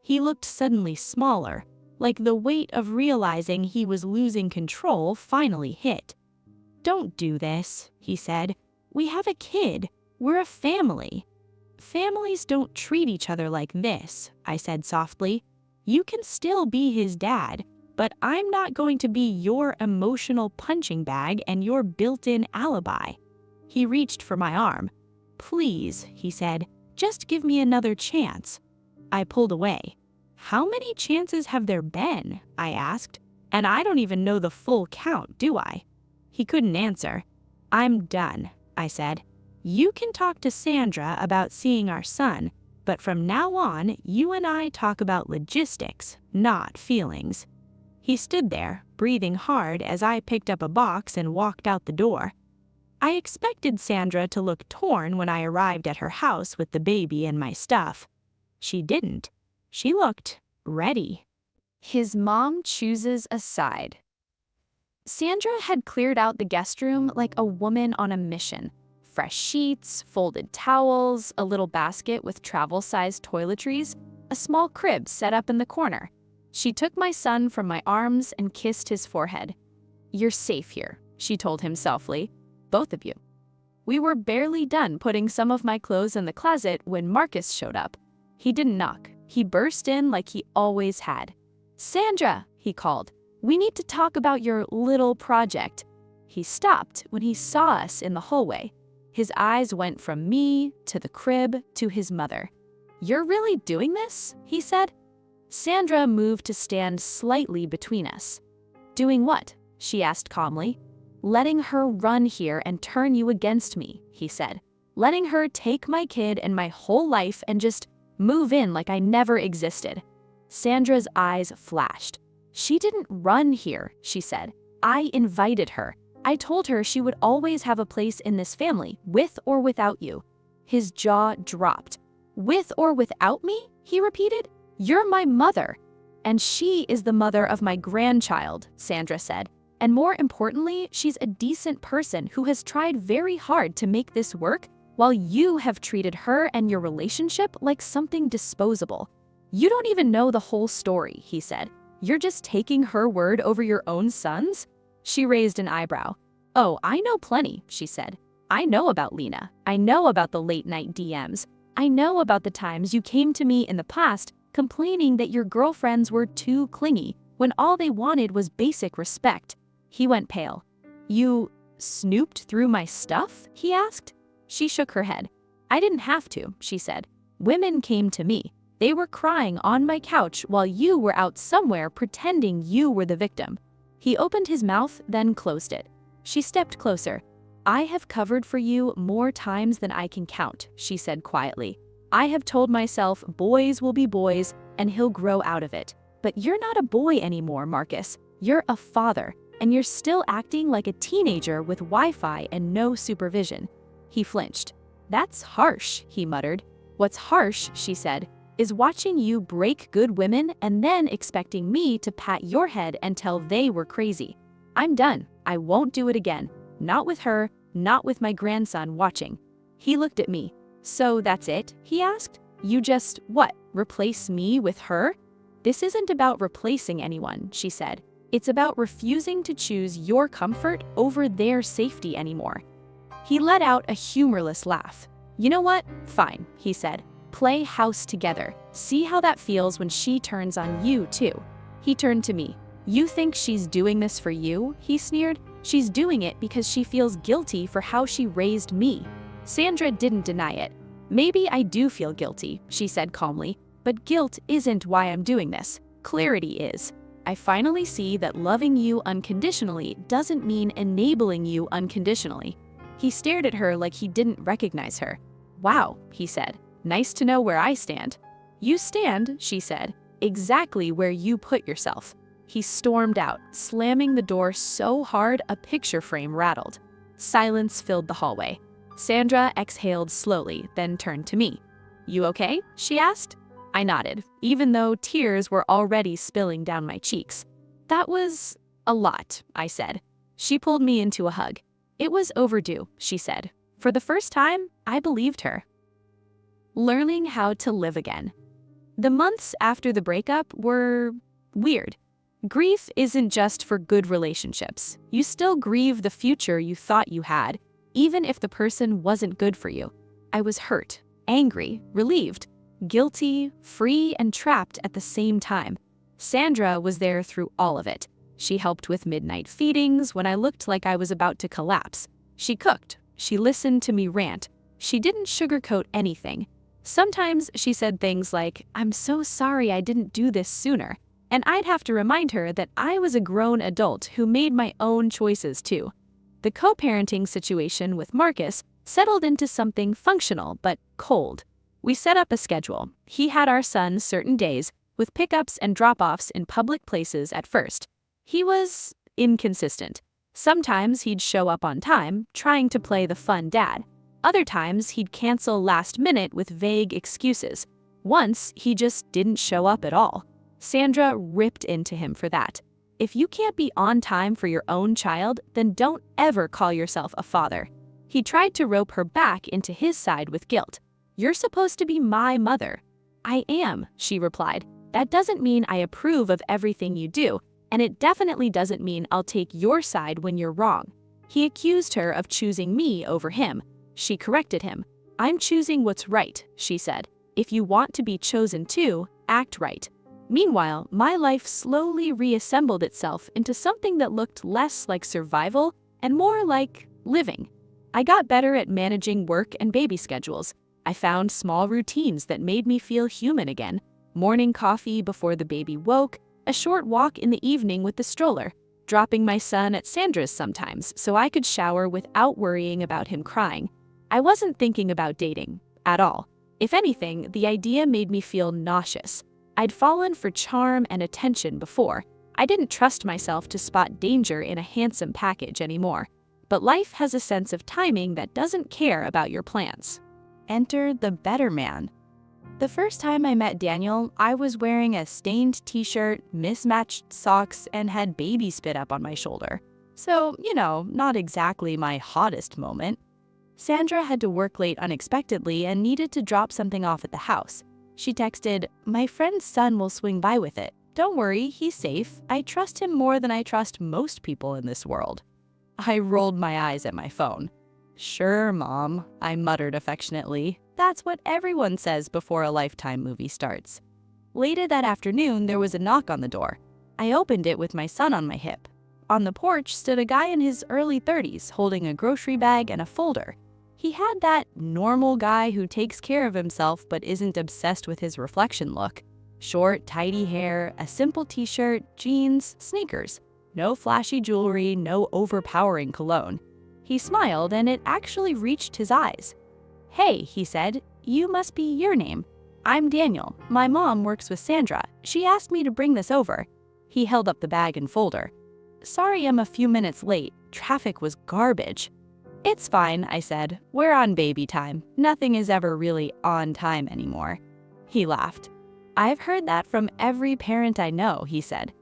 He looked suddenly smaller, like the weight of realizing he was losing control finally hit. "Don't do this," he said. "We have a kid. We're a family." "Families don't treat each other like this," I said softly. "You can still be his dad, but I'm not going to be your emotional punching bag and your built-in alibi." He reached for my arm. "Please," he said, "just give me another chance." I pulled away. "How many chances have there been?" I asked. "And I don't even know the full count, do I?" He couldn't answer. "I'm done," I said. "You can talk to Sandra about seeing our son, but from now on, you and I talk about logistics, not feelings." He stood there, breathing hard as I picked up a box and walked out the door. I expected Sandra to look torn when I arrived at her house with the baby and my stuff. She didn't. She looked ready. His mom chooses a side. Sandra had cleared out the guest room like a woman on a mission. Fresh sheets, folded towels, a little basket with travel-sized toiletries, a small crib set up in the corner. She took my son from my arms and kissed his forehead. "You're safe here," she told him softly. "Both of you." We were barely done putting some of my clothes in the closet when Marcus showed up. He didn't knock. He burst in like he always had. "Sandra," he called, "we need to talk about your little project." He stopped when he saw us in the hallway. His eyes went from me to the crib to his mother. "You're really doing this?" he said. Sandra moved to stand slightly between us. "Doing what?" she asked calmly. "Letting her run here and turn you against me," he said. "Letting her take my kid and my whole life and just move in like I never existed." Sandra's eyes flashed. "She didn't run here," she said. "I invited her. I told her she would always have a place in this family, with or without you." His jaw dropped. "With or without me?" he repeated. "You're my mother." "And she is the mother of my grandchild," Sandra said. "And more importantly, she's a decent person who has tried very hard to make this work, while you have treated her and your relationship like something disposable." "You don't even know the whole story," he said. "You're just taking her word over your own son's?" She raised an eyebrow. "Oh, I know plenty," she said. "I know about Lena. I know about the late-night DMs. I know about the times you came to me in the past complaining that your girlfriends were too clingy when all they wanted was basic respect. He went pale. You snooped through my stuff? He asked. She shook her head. I didn't have to, she said. Women came to me. They were crying on my couch while you were out somewhere pretending you were the victim. He opened his mouth, then closed it. She stepped closer. I have covered for you more times than I can count, she said quietly. I have told myself boys will be boys and he'll grow out of it. But you're not a boy anymore, Marcus. You're a father, and you're still acting like a teenager with Wi-Fi and no supervision. He flinched. That's harsh, he muttered. What's harsh, she said, is watching you break good women and then expecting me to pat your head and tell they were crazy. I'm done. I won't do it again. Not with her, not with my grandson watching. He looked at me. So that's it? He asked. You just, what, replace me with her? This isn't about replacing anyone, she said. It's about refusing to choose your comfort over their safety anymore. He let out a humorless laugh. You know what? Fine, he said. Play house together. See how that feels when she turns on you, too. He turned to me. You think she's doing this for you? He sneered. She's doing it because she feels guilty for how she raised me. Sandra didn't deny it. Maybe I do feel guilty, she said calmly, but guilt isn't why I'm doing this. Clarity is. I finally see that loving you unconditionally doesn't mean enabling you unconditionally. He stared at her like he didn't recognize her. Wow, he said. Nice to know where I stand. You stand, she said, exactly where you put yourself. He stormed out, slamming the door so hard a picture frame rattled. Silence filled the hallway. Sandra exhaled slowly, then turned to me. You okay? She asked. I nodded, even though tears were already spilling down my cheeks. That was a lot, I said. She pulled me into a hug. It was overdue, she said. For the first time, I believed her. Learning how to live again. The months after the breakup were weird. Grief isn't just for good relationships. You still grieve the future you thought you had, even if the person wasn't good for you. I was hurt, angry, relieved, guilty, free, and trapped at the same time. Sandra was there through all of it. She helped with midnight feedings when I looked like I was about to collapse. She cooked. She listened to me rant. She didn't sugarcoat anything. Sometimes she said things like, I'm so sorry I didn't do this sooner. And I'd have to remind her that I was a grown adult who made my own choices too. The co-parenting situation with Marcus settled into something functional but cold. We set up a schedule. He had our son certain days, with pickups and drop-offs in public places at first. He was inconsistent. Sometimes he'd show up on time, trying to play the fun dad. Other times he'd cancel last minute with vague excuses. Once, he just didn't show up at all. Sandra ripped into him for that. If you can't be on time for your own child, then don't ever call yourself a father. He tried to rope her back into his side with guilt. You're supposed to be my mother. I am, she replied. That doesn't mean I approve of everything you do, and it definitely doesn't mean I'll take your side when you're wrong. He accused her of choosing me over him. She corrected him. I'm choosing what's right, she said. If you want to be chosen too, act right. Meanwhile, my life slowly reassembled itself into something that looked less like survival and more like living. I got better at managing work and baby schedules. I found small routines that made me feel human again. Morning coffee before the baby woke, a short walk in the evening with the stroller, dropping my son at Sandra's sometimes so I could shower without worrying about him crying. I wasn't thinking about dating at all. If anything, the idea made me feel nauseous. I'd fallen for charm and attention before. I didn't trust myself to spot danger in a handsome package anymore. But life has a sense of timing that doesn't care about your plans. Enter the better man. The first time I met Daniel, I was wearing a stained t-shirt, mismatched socks, and had baby spit up on my shoulder. So, not exactly my hottest moment. Sandra had to work late unexpectedly and needed to drop something off at the house. She texted, "My friend's son will swing by with it. Don't worry, he's safe. I trust him more than I trust most people in this world." I rolled my eyes at my phone. "Sure, Mom," I muttered affectionately. That's what everyone says before a Lifetime movie starts. Later that afternoon, there was a knock on the door. I opened it with my son on my hip. On the porch stood a guy in his early 30s holding a grocery bag and a folder. He had that normal guy who takes care of himself but isn't obsessed with his reflection look. Short, tidy hair, a simple t-shirt, jeans, sneakers. No flashy jewelry, no overpowering cologne. He smiled and it actually reached his eyes. "Hey," he said, "you must be your name. I'm Daniel. My mom works with Sandra. She asked me to bring this over." He held up the bag and folder. "Sorry I'm a few minutes late. Traffic was garbage." "It's fine," I said. "We're on baby time. Nothing is ever really on time anymore." He laughed. "I've heard that from every parent I know," he said.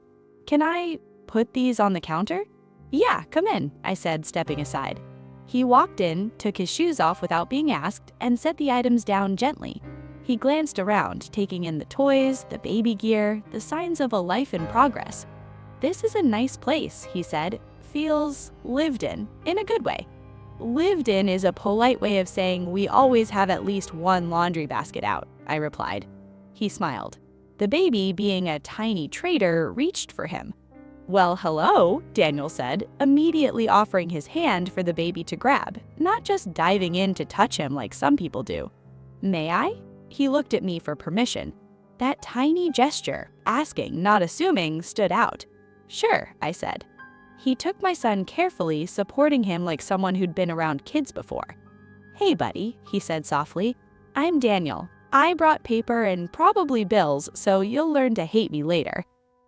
"Can I put these on the counter?" "Yeah, come in," I said, stepping aside. He walked in, took his shoes off without being asked, and set the items down gently. He glanced around, taking in the toys, the baby gear, the signs of a life in progress. "This is a nice place," he said. "Feels lived in a good way." "Lived in is a polite way of saying we always have at least one laundry basket out," I replied. He smiled. The baby, being a tiny trader, reached for him. "Well, hello," Daniel said, immediately offering his hand for the baby to grab, not just diving in to touch him like some people do. "May I?" He looked at me for permission. That tiny gesture, asking, not assuming, stood out. "Sure," I said. He took my son carefully, supporting him like someone who'd been around kids before. "Hey, buddy," he said softly. "I'm Daniel. I brought paper and probably bills, so you'll learn to hate me later."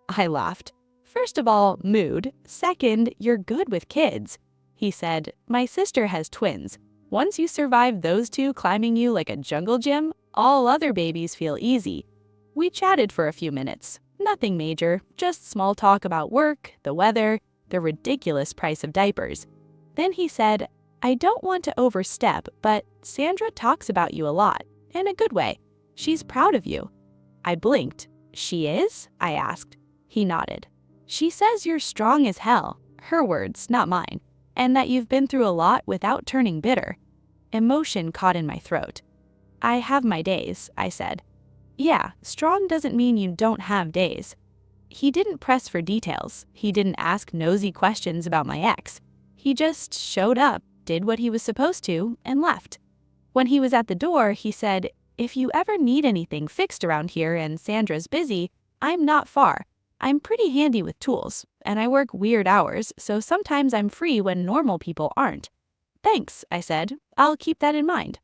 I laughed. "First of all, mood. Second, you're good with kids." He said, "My sister has twins. Once you survive those two climbing you like a jungle gym, all other babies feel easy." We chatted for a few minutes. Nothing major, just small talk about work, the weather, the ridiculous price of diapers. Then he said, "I don't want to overstep, but Sandra talks about you a lot, in a good way. She's proud of you." I blinked. "She is?" I asked. He nodded. "She says you're strong as hell," her words, not mine, "and that you've been through a lot without turning bitter." Emotion caught in my throat. "I have my days," I said. "Yeah, strong doesn't mean you don't have days." He didn't press for details. He didn't ask nosy questions about my ex. He just showed up, did what he was supposed to, and left. When he was at the door, he said, "If you ever need anything fixed around here and Sandra's busy, I'm not far. I'm pretty handy with tools, and I work weird hours, so sometimes I'm free when normal people aren't." "Thanks," I said. "I'll keep that in mind."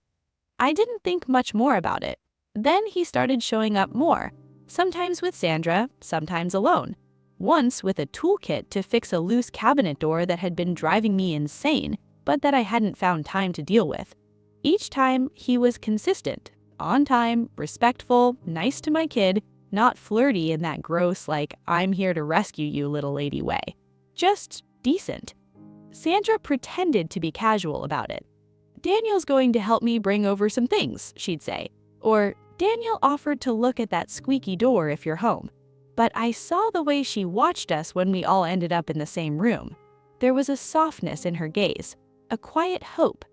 I didn't think much more about it. Then he started showing up more. Sometimes with Sandra, sometimes alone. Once with a toolkit to fix a loose cabinet door that had been driving me insane, but that I hadn't found time to deal with. Each time, he was consistent, on time, respectful, nice to my kid, not flirty in that gross, like, "I'm here to rescue you, little lady" way. Just decent. Sandra pretended to be casual about it. "Daniel's going to help me bring over some things," she'd say. Or, "Daniel offered to look at that squeaky door if you're home." But I saw the way she watched us when we all ended up in the same room. There was a softness in her gaze, a quiet hope.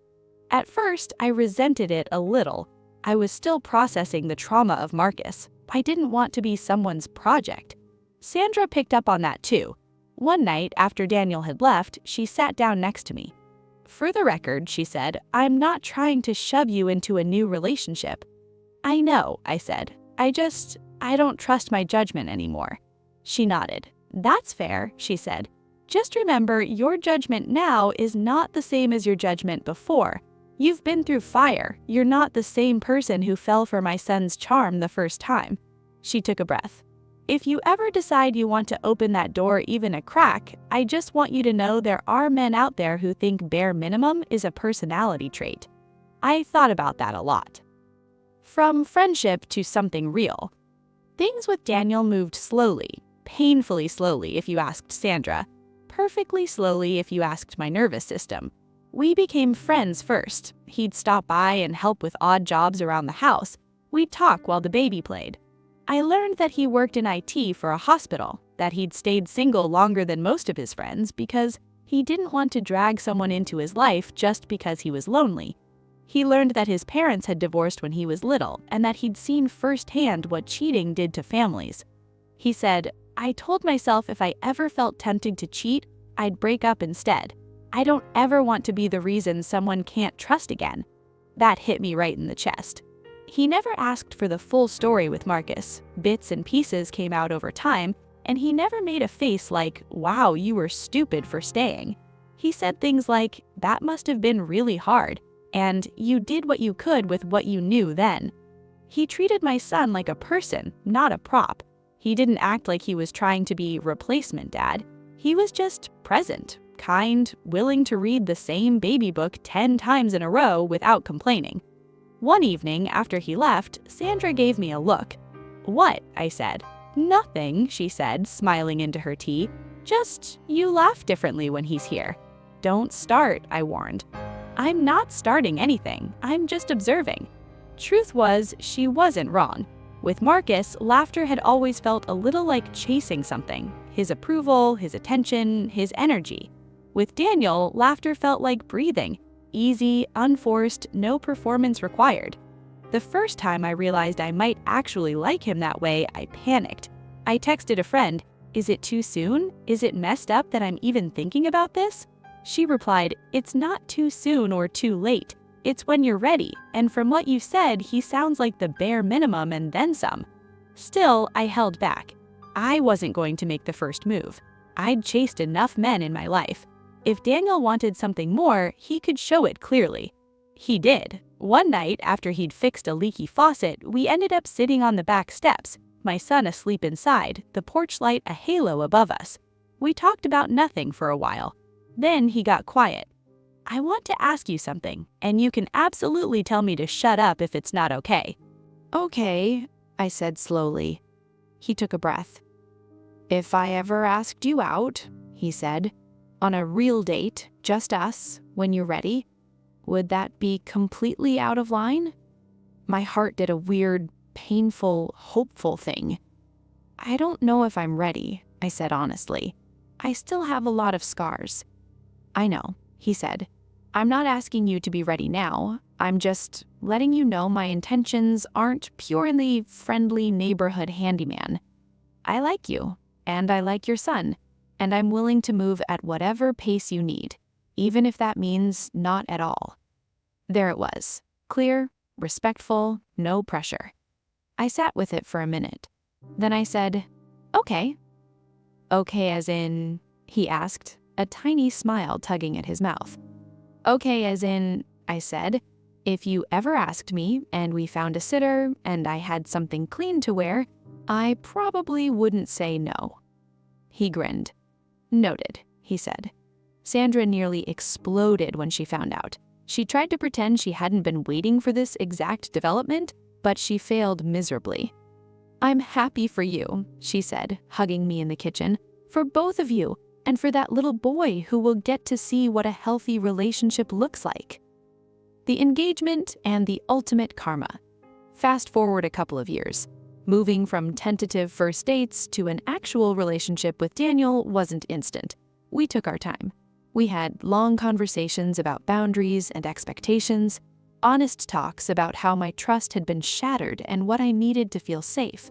At first, I resented it a little. I was still processing the trauma of Marcus. I didn't want to be someone's project. Sandra picked up on that too. One night, after Daniel had left, she sat down next to me. "For the record," she said, "I'm not trying to shove you into a new relationship." "I know," I said. I don't trust my judgment anymore." She nodded. "That's fair," she said. "Just remember, your judgment now is not the same as your judgment before. You've been through fire. You're not the same person who fell for my son's charm the first time." She took a breath. "If you ever decide you want to open that door even a crack, I just want you to know there are men out there who think bare minimum is a personality trait." I thought about that a lot. From friendship to something real. Things with Daniel moved slowly, painfully slowly if you asked Sandra, perfectly slowly if you asked my nervous system. We became friends first. He'd stop by and help with odd jobs around the house. We'd talk while the baby played. I learned that he worked in IT for a hospital, that he'd stayed single longer than most of his friends because he didn't want to drag someone into his life just because he was lonely. He learned that his parents had divorced when he was little and that he'd seen firsthand what cheating did to families. He said, "I told myself if I ever felt tempted to cheat, I'd break up instead. I don't ever want to be the reason someone can't trust again." That hit me right in the chest. He never asked for the full story with Marcus. Bits and pieces came out over time, and he never made a face like, "Wow, you were stupid for staying." He said things like, "That must have been really hard," and "You did what you could with what you knew then." He treated my son like a person, not a prop. He didn't act like he was trying to be replacement dad. He was just present, kind, willing to read the same baby book 10 times in a row without complaining. One evening after he left, Sandra gave me a look. "What?" I said. "Nothing," she said, smiling into her tea. "Just, you laugh differently when he's here." "Don't start," I warned. "I'm not starting anything. I'm just observing." Truth was, she wasn't wrong. With Marcus, laughter had always felt a little like chasing something. His approval, his attention, his energy. With Daniel, laughter felt like breathing. Easy, unforced, no performance required. The first time I realized I might actually like him that way, I panicked. I texted a friend, "Is it too soon? Is it messed up that I'm even thinking about this?" She replied, "It's not too soon or too late. It's when you're ready, and from what you said, he sounds like the bare minimum and then some." Still, I held back. I wasn't going to make the first move. I'd chased enough men in my life. If Daniel wanted something more, he could show it clearly. He did. One night, after he'd fixed a leaky faucet, we ended up sitting on the back steps, my son asleep inside, the porch light a halo above us. We talked about nothing for a while. Then he got quiet. "I want to ask you something, and you can absolutely tell me to shut up if it's not okay." "Okay," I said slowly. He took a breath. "If I ever asked you out," he said, "on a real date, just us, when you're ready, would that be completely out of line?" My heart did a weird, painful, hopeful thing. "I don't know if I'm ready," I said honestly. "I still have a lot of scars." "I know," he said. "I'm not asking you to be ready now. I'm just letting you know my intentions aren't purely friendly neighborhood handyman. I like you, and I like your son, and I'm willing to move at whatever pace you need, even if that means not at all." There it was. Clear, respectful, no pressure. I sat with it for a minute. Then I said, "Okay." "Okay as in?" he asked, a tiny smile tugging at his mouth. "Okay as in," I said, "if you ever asked me and we found a sitter and I had something clean to wear, I probably wouldn't say no." He grinned. "Noted," he said. Sandra nearly exploded when she found out. She tried to pretend she hadn't been waiting for this exact development, but she failed miserably. "I'm happy for you," she said, hugging me in the kitchen, "for both of you, and for that little boy who will get to see what a healthy relationship looks like." The engagement and the ultimate karma. Fast forward a couple of years. Moving from tentative first dates to an actual relationship with Daniel wasn't instant. We took our time. We had long conversations about boundaries and expectations, honest talks about how my trust had been shattered and what I needed to feel safe.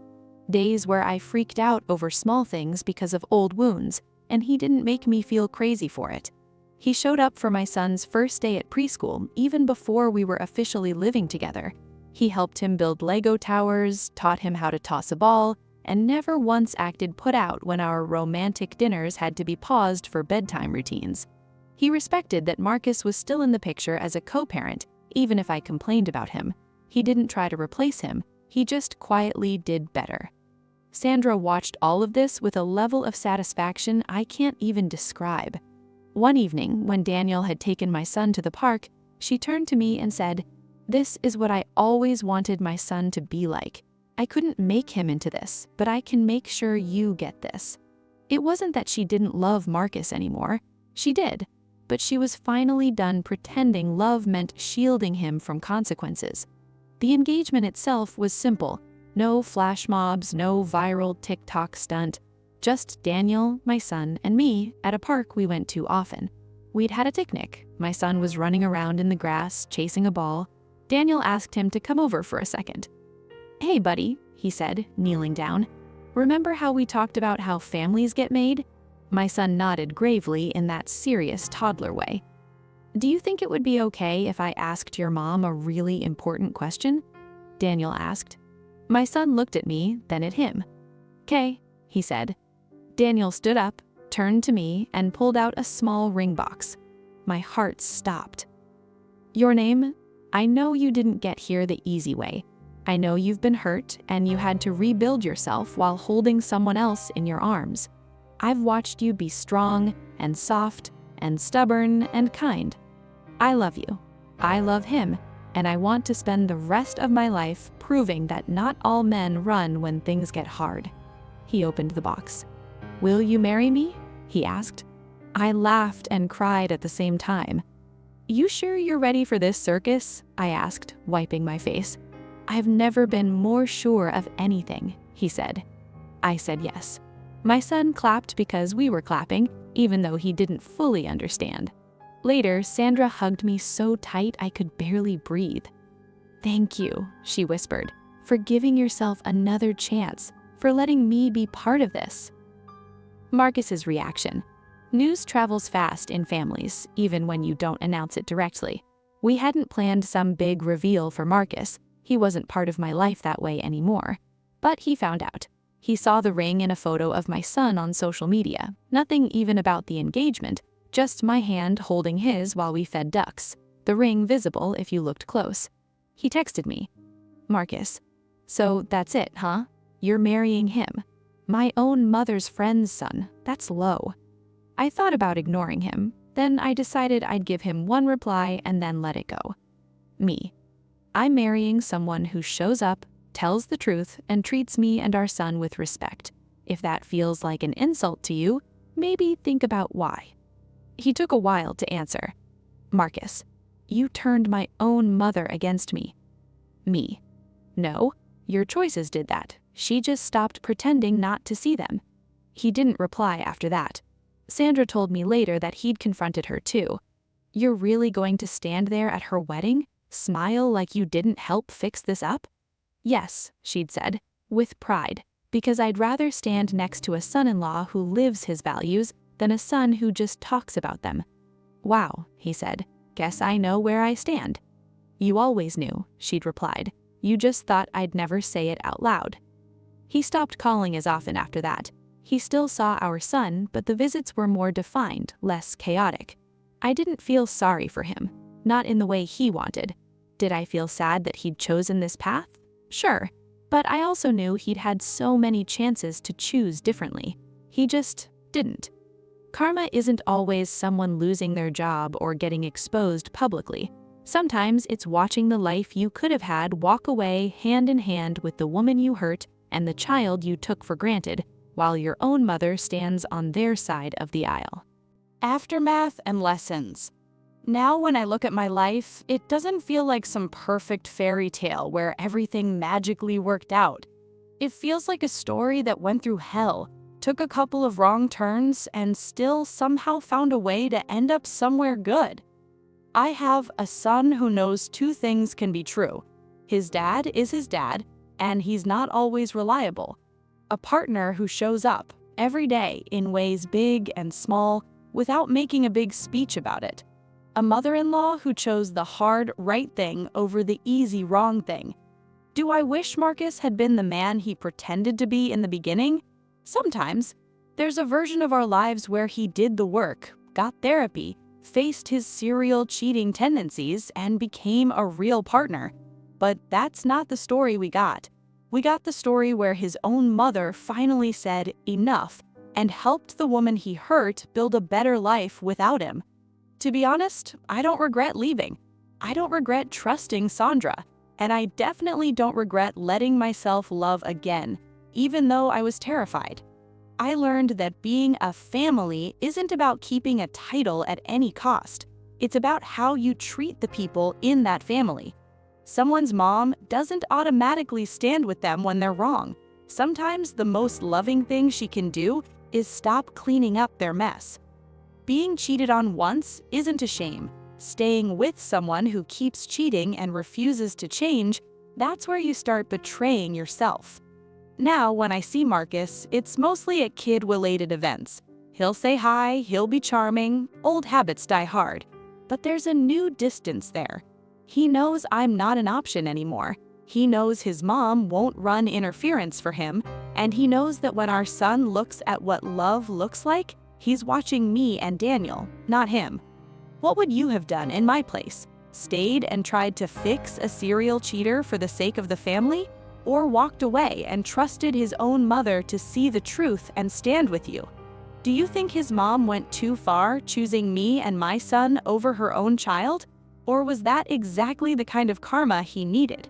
Days where I freaked out over small things because of old wounds, and he didn't make me feel crazy for it. He showed up for my son's first day at preschool even before we were officially living together. He helped him build Lego towers, taught him how to toss a ball, and never once acted put out when our romantic dinners had to be paused for bedtime routines. He respected that Marcus was still in the picture as a co-parent, even if I complained about him. He didn't try to replace him, he just quietly did better. Sandra watched all of this with a level of satisfaction I can't even describe. One evening, when Daniel had taken my son to the park, she turned to me and said, "This is what I always wanted my son to be like. I couldn't make him into this, but I can make sure you get this." It wasn't that she didn't love Marcus anymore. She did, but she was finally done pretending love meant shielding him from consequences. The engagement itself was simple. No flash mobs, no viral TikTok stunt. Just Daniel, my son, and me at a park we went to often. We'd had a picnic. My son was running around in the grass, chasing a ball. Daniel asked him to come over for a second. "Hey, buddy," he said, kneeling down. "Remember how we talked about how families get made?" My son nodded gravely in that serious toddler way. "Do you think it would be okay if I asked your mom a really important question?" Daniel asked. My son looked at me, then at him. "'Kay," he said. Daniel stood up, turned to me, and pulled out a small ring box. My heart stopped. "Your name? I know you didn't get here the easy way. I know you've been hurt and you had to rebuild yourself while holding someone else in your arms. I've watched you be strong and soft and stubborn and kind. I love you. I love him, and I want to spend the rest of my life proving that not all men run when things get hard." He opened the box. "Will you marry me?" he asked. I laughed and cried at the same time. "You sure you're ready for this circus?" I asked, wiping my face. "I've never been more sure of anything," he said. I said yes. My son clapped because we were clapping, even though he didn't fully understand. Later, Sandra hugged me so tight I could barely breathe. "Thank you," she whispered, "for giving yourself another chance, for letting me be part of this." Marcus's reaction. News travels fast in families, even when you don't announce it directly. We hadn't planned some big reveal for Marcus. He wasn't part of my life that way anymore. But he found out. He saw the ring in a photo of my son on social media. Nothing even about the engagement, just my hand holding his while we fed ducks. The ring visible if you looked close. He texted me. "Marcus, so that's it, huh? You're marrying him. My own mother's friend's son. That's low." I thought about ignoring him. Then I decided I'd give him one reply and then let it go. Me. I'm marrying someone who shows up, tells the truth, and treats me and our son with respect. If that feels like an insult to you, maybe think about why. He took a while to answer. "Marcus, you turned my own mother against me." Me. "No, your choices did that. She just stopped pretending not to see them." He didn't reply after that. Sandra told me later that he'd confronted her too. "You're really going to stand there at her wedding? Smile like you didn't help fix this up?" "Yes," she'd said, with pride, because I'd rather stand next to a son-in-law who lives his values than a son who just talks about them. "Wow," he said, "guess I know where I stand." "You always knew," she'd replied. "You just thought I'd never say it out loud." He stopped calling as often after that. He still saw our son, but the visits were more defined, less chaotic. I didn't feel sorry for him, not in the way he wanted. Did I feel sad that he'd chosen this path? Sure, but I also knew he'd had so many chances to choose differently. He just didn't. Karma isn't always someone losing their job or getting exposed publicly. Sometimes it's watching the life you could have had walk away hand in hand with the woman you hurt and the child you took for granted, while your own mother stands on their side of the aisle. Aftermath and lessons. Now when I look at my life, it doesn't feel like some perfect fairy tale where everything magically worked out. It feels like a story that went through hell, took a couple of wrong turns, and still somehow found a way to end up somewhere good. I have a son who knows two things can be true. His dad is his dad, and he's not always reliable. A partner who shows up every day in ways big and small without making a big speech about it. A mother-in-law who chose the hard right thing over the easy wrong thing. Do I wish Marcus had been the man he pretended to be in the beginning? Sometimes. There's a version of our lives where he did the work, got therapy, faced his serial cheating tendencies, and became a real partner. But that's not the story we got. We got the story where his own mother finally said enough and helped the woman he hurt build a better life without him. To be honest, I don't regret leaving. I don't regret trusting Sandra, and I definitely don't regret letting myself love again, even though I was terrified. I learned that being a family isn't about keeping a title at any cost. It's about how you treat the people in that family. Someone's mom doesn't automatically stand with them when they're wrong. Sometimes the most loving thing she can do is stop cleaning up their mess. Being cheated on once isn't a shame. Staying with someone who keeps cheating and refuses to change, that's where you start betraying yourself. Now, when I see Marcus, it's mostly at kid-related events. He'll say hi, he'll be charming, old habits die hard. But there's a new distance there. He knows I'm not an option anymore. He knows his mom won't run interference for him, and he knows that when our son looks at what love looks like, he's watching me and Daniel, not him. What would you have done in my place? Stayed and tried to fix a serial cheater for the sake of the family? Or walked away and trusted his own mother to see the truth and stand with you? Do you think his mom went too far, choosing me and my son over her own child? Or was that exactly the kind of karma he needed?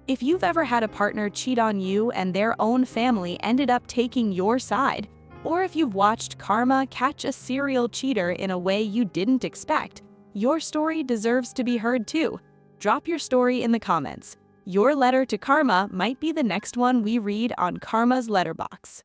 If you've ever had a partner cheat on you and their own family ended up taking your side, or if you've watched karma catch a serial cheater in a way you didn't expect, your story deserves to be heard too. Drop your story in the comments. Your letter to karma might be the next one we read on Karma's Letterbox.